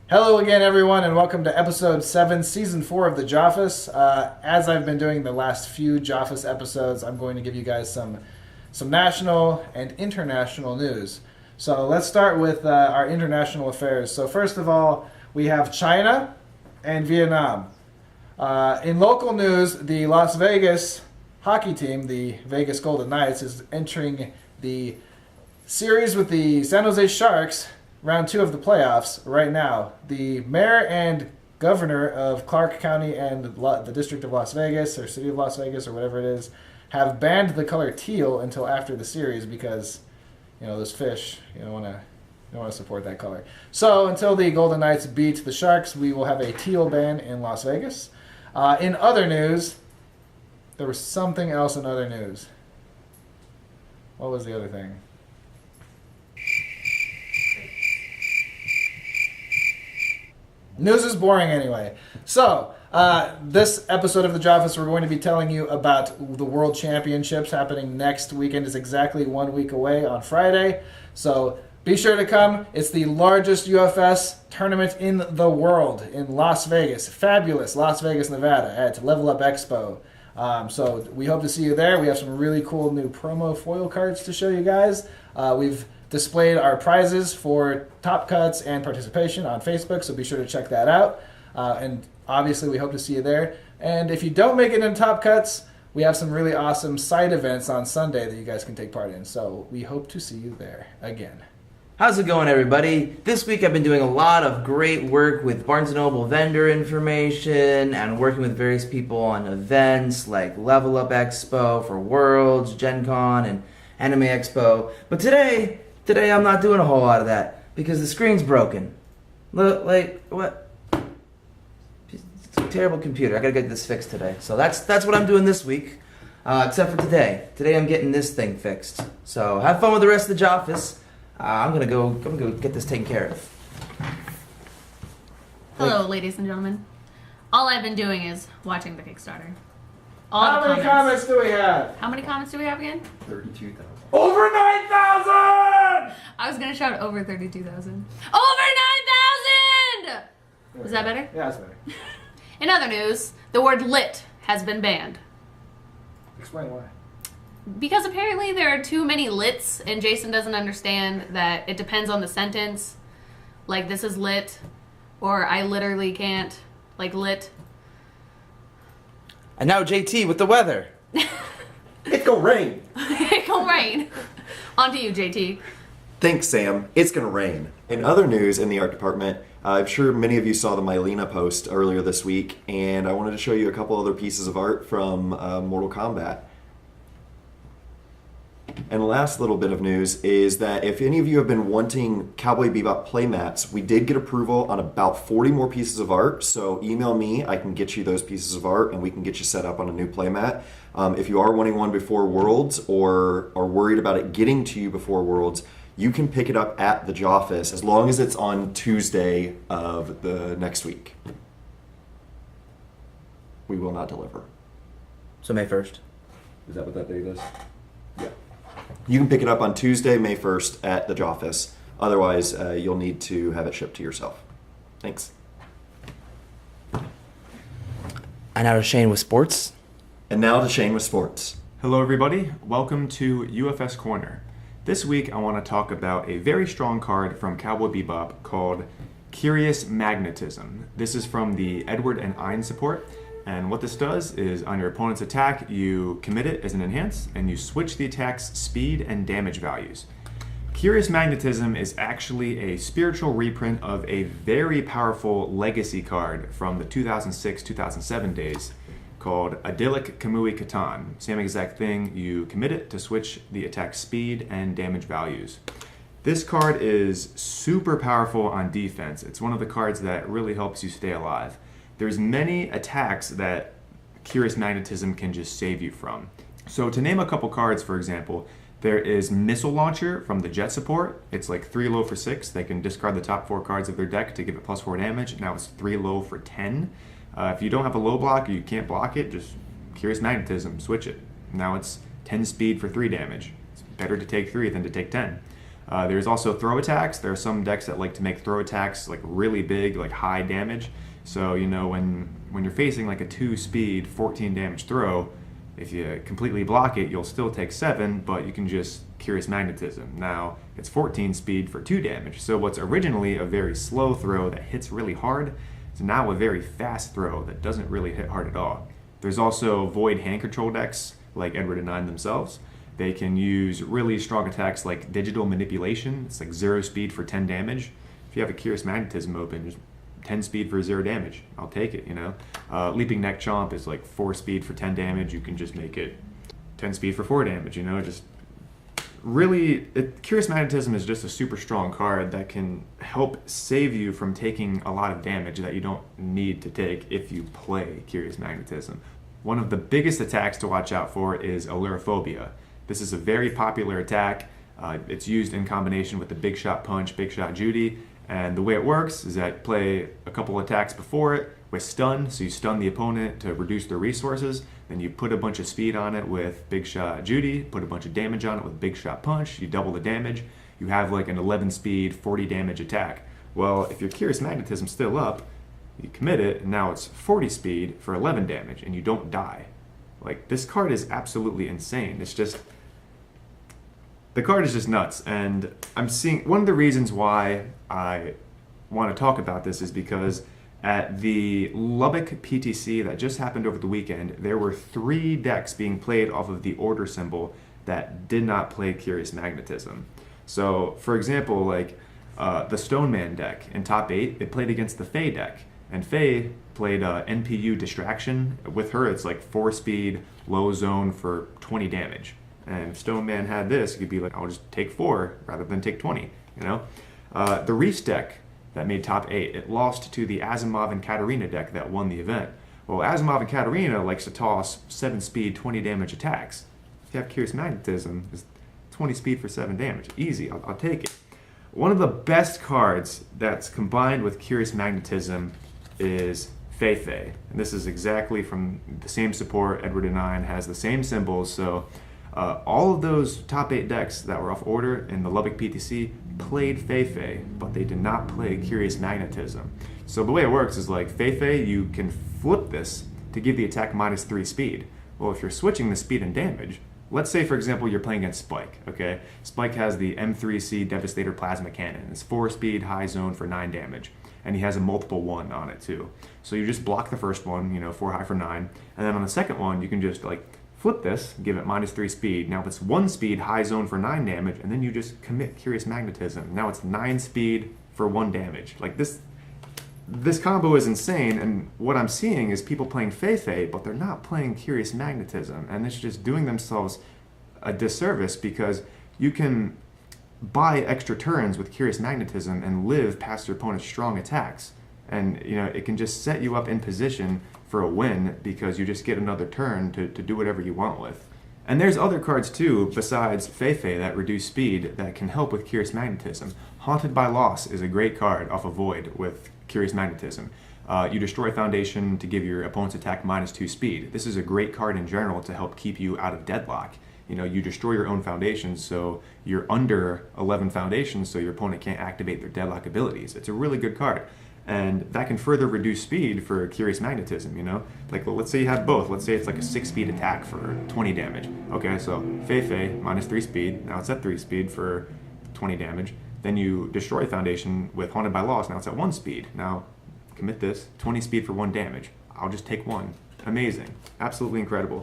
Hello again, everyone, and welcome to episode 7, season 4 of the Joffice. As I've been doing the last few Joffice episodes, I'm going to give you guys some national and international news. So let's start with our international affairs. So first of all, we have China and Vietnam. In local news, the Las Vegas hockey team, the Vegas Golden Knights, is entering the series with the San Jose Sharks, round 2 of the playoffs right now. The mayor and governor of Clark County and the District of Las Vegas, or City of Las Vegas, or whatever it is, have banned the color teal until after the series because, those fish, you don't want to support that color. So until the Golden Knights beat the Sharks, we will have a teal ban in Las Vegas. In other news, there was something else in other news. What was the other thing? News is boring anyway. So, this episode of The Joffice, we're going to be telling you about the World Championships happening next weekend. It's exactly 1 week away on Friday. So, be sure to come. It's the largest UFS tournament in the world in Las Vegas. Fabulous Las Vegas, Nevada at Level Up Expo. So, we hope to see you there. We have some really cool new promo foil cards to show you guys. We've displayed our prizes for top cuts and participation on Facebook, so be sure to check that out. And obviously, we hope to see you there. And if you don't make it in top cuts, we have some really awesome side events on Sunday that you guys can take part in. So we hope to see you there again. How's it going, everybody? This week I've been doing a lot of great work with Barnes & Noble vendor information and working with various people on events like Level Up Expo for Worlds, Gen Con, and Anime Expo. But today I'm not doing a whole lot of that because the screen's broken. Look, what? It's a terrible computer. I gotta get this fixed today. So that's what I'm doing this week, except for today. Today I'm getting this thing fixed. So have fun with the rest of the Joffice. I'm gonna go get this taken care of. Hello, ladies and gentlemen. All I've been doing is watching the Kickstarter. How many comments do we have? How many comments do we have again? 32,000. Over 9,000! I was gonna shout over 32,000. Over 9,000! Is that better? Yeah, that's better. In other news, the word lit has been banned. Explain why. Because apparently there are too many lits, and Jason doesn't understand that it depends on the sentence. Like, this is lit, or I literally can't. Like, lit. And now JT with the weather. It's gonna rain. It gon' rain. On to you, JT. Thanks, Sam. It's gonna rain. In other news in the art department, I'm sure many of you saw the Mylena post earlier this week, and I wanted to show you a couple other pieces of art from Mortal Kombat. And the last little bit of news is that if any of you have been wanting Cowboy Bebop playmats, we did get approval on about 40 more pieces of art, so email me, I can get you those pieces of art and we can get you set up on a new playmat. If you are wanting one before Worlds or are worried about it getting to you before Worlds, you can pick it up at the Joffice as long as it's on Tuesday of the next week. We will not deliver. So May 1st. Is that what that date is? Yeah. You can pick it up on Tuesday, May 1st at the Joffice. Otherwise, you'll need to have it shipped to yourself. Thanks. And now to Shane with sports. And now to Shane with sports. Hello everybody, welcome to UFS Corner. This week I want to talk about a very strong card from Cowboy Bebop called Curious Magnetism. This is from the Edward and Ein support, and what this does is on your opponent's attack you commit it as an enhance and you switch the attack's speed and damage values. Curious Magnetism is actually a spiritual reprint of a very powerful legacy card from the 2006-2007 days called Idyllic Kamui Katan. Same exact thing, you commit it to switch the attack speed and damage values. This card is super powerful on defense. It's one of the cards that really helps you stay alive. There's many attacks that Curious Magnetism can just save you from. So to name a couple cards, for example, there is Missile Launcher from the Jet support. It's like 3 low for 6. They can discard the top 4 cards of their deck to give it +4 damage. Now it's 3 low for 10. If you don't have a low block or you can't block it, just Curious Magnetism, switch it. Now it's 10 speed for 3 damage. It's better to take 3 than to take 10. There's also throw attacks. There are some decks that like to make throw attacks like really big, like high damage. So, you know, when you're facing like a 2-speed, 14 damage throw, if you completely block it, you'll still take 7, but you can just Curious Magnetism. Now, it's 14 speed for 2 damage. So what's originally a very slow throw that hits really hard is now a very fast throw that doesn't really hit hard at all. There's also Void hand control decks, like Edward and Nine themselves. They can use really strong attacks like Digital Manipulation. It's like 0 speed for 10 damage. If you have a Curious Magnetism open, just 10 speed for 0 damage. I'll take it, you know. Leaping Neck Chomp is like 4 speed for 10 damage. You can just make it 10 speed for 4 damage, you know. Just really, Curious Magnetism is just a super strong card that can help save you from taking a lot of damage that you don't need to take if you play Curious Magnetism. One of the biggest attacks to watch out for is Allurophobia. This is a very popular attack. It's used in combination with the Big Shot Punch, Big Shot Judy, and the way it works is that you play a couple attacks before it with stun, so you stun the opponent to reduce their resources, then you put a bunch of speed on it with Big Shot Judy, put a bunch of damage on it with Big Shot Punch, you double the damage, you have like an 11 speed, 40 damage attack. Well, if your Curious Magnetism's still up, you commit it, and now it's 40 speed for 11 damage, and you don't die. Like, this card is absolutely insane. It's just, the card is just nuts, and I'm seeing, one of the reasons why I want to talk about this is because at the Lubbock PTC that just happened over the weekend, there were 3 decks being played off of the order symbol that did not play Curious Magnetism. So, for example, like the Stoneman deck in top 8, it played against the Fae deck, and Fae played NPU Distraction. With her, it's like 4 speed, low zone for 20 damage. And if Stoneman had this, you could be like, I'll just take 4 rather than take 20, you know? The Reese deck that made top 8, it lost to the Asimov and Katarina deck that won the event. Well, Asimov and Katarina likes to toss 7 speed, 20 damage attacks. If you have Curious Magnetism, it's 20 speed for 7 damage. Easy, I'll take it. One of the best cards that's combined with Curious Magnetism is Fei. And this is exactly from the same support. Edward and Nine has the same symbols, so all of those top 8 decks that were off order in the Lubbock PTC played Fei, but they did not play Curious Magnetism. So the way it works is like Fei, you can flip this to give the attack -3 speed. Well, if you're switching the speed and damage, let's say, for example, you're playing against Spike, okay? Spike has the M3C Devastator Plasma Cannon. It's 4 speed, high zone for 9 damage. And he has a multiple 1 on it too. So you just block the first one, you know, 4 high for 9. And then on the second one, you can just like flip this, give it -3 speed. Now it's 1 speed, high zone for 9 damage, and then you just commit Curious Magnetism. Now it's 9 speed for 1 damage. Like this combo is insane, and what I'm seeing is people playing Fei, but they're not playing Curious Magnetism, and it's just doing themselves a disservice because you can buy extra turns with Curious Magnetism and live past your opponent's strong attacks. And, you know, it can just set you up in position for a win because you just get another turn to do whatever you want with. And there's other cards too, besides Fei that reduce speed that can help with Curious Magnetism. Haunted by Loss is a great card off of Void with Curious Magnetism. You destroy Foundation to give your opponent's attack -2 speed. This is a great card in general to help keep you out of deadlock. You know, you destroy your own foundations, so you're under 11 foundations, so your opponent can't activate their deadlock abilities. It's a really good card. And that can further reduce speed for Curious Magnetism, you know? Like, well, let's say you have both. Let's say it's like a 6 speed attack for 20 damage. Okay, so Fei, -3 speed. Now it's at 3 speed for 20 damage. Then you destroy Foundation with Haunted by Loss. Now it's at 1 speed. Now, commit this. 20 speed for 1 damage. I'll just take 1. Amazing. Absolutely incredible.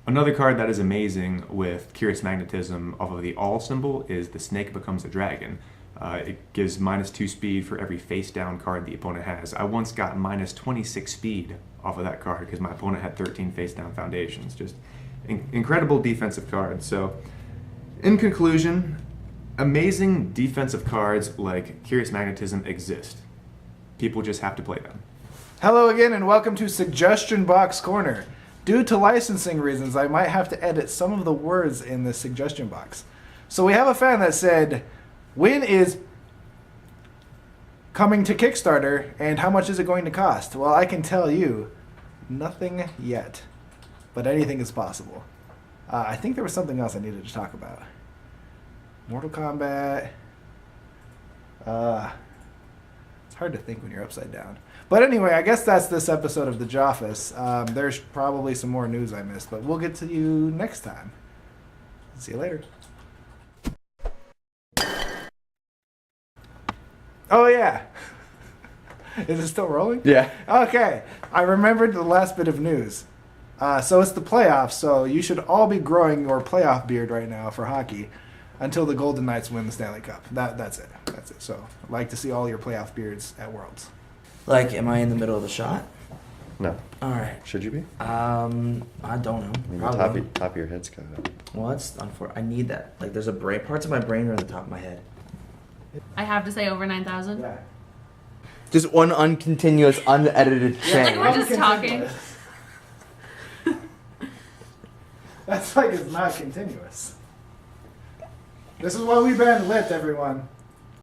Another card that is amazing with Curious Magnetism off of the All symbol is the Snake Becomes a Dragon. It gives -2 speed for every face-down card the opponent has. I once got -26 speed off of that card because my opponent had 13 face-down foundations. Just incredible defensive cards. So, in conclusion, amazing defensive cards like Curious Magnetism exist. People just have to play them. Hello again, and welcome to Suggestion Box Corner. Due to licensing reasons, I might have to edit some of the words in the suggestion box. So we have a fan that said, when is coming to Kickstarter, and how much is it going to cost? Well, I can tell you, nothing yet, but anything is possible. I think there was something else I needed to talk about. Mortal Kombat, It's hard to think when you're upside down. But anyway, I guess that's this episode of the Joffice. There's probably some more news I missed, but we'll get to you next time. See you later. Oh, yeah. Is it still rolling? Yeah. Okay. I remembered the last bit of news. So it's the playoffs, so you should all be growing your playoff beard right now for hockey until the Golden Knights win the Stanley Cup. That's it. That's it. So I'd like to see all your playoff beards at Worlds. Like, am I in the middle of the shot? No. All right. Should you be? I don't know. Maybe Probably. top of your head's cut out. Well, that's I need that. Like, there's parts of my brain are on the top of my head. I have to say over 9,000. Yeah. Just one uncontinuous, unedited Like chain. we're just talking. That's like it's not continuous. This is why we banned lit, everyone.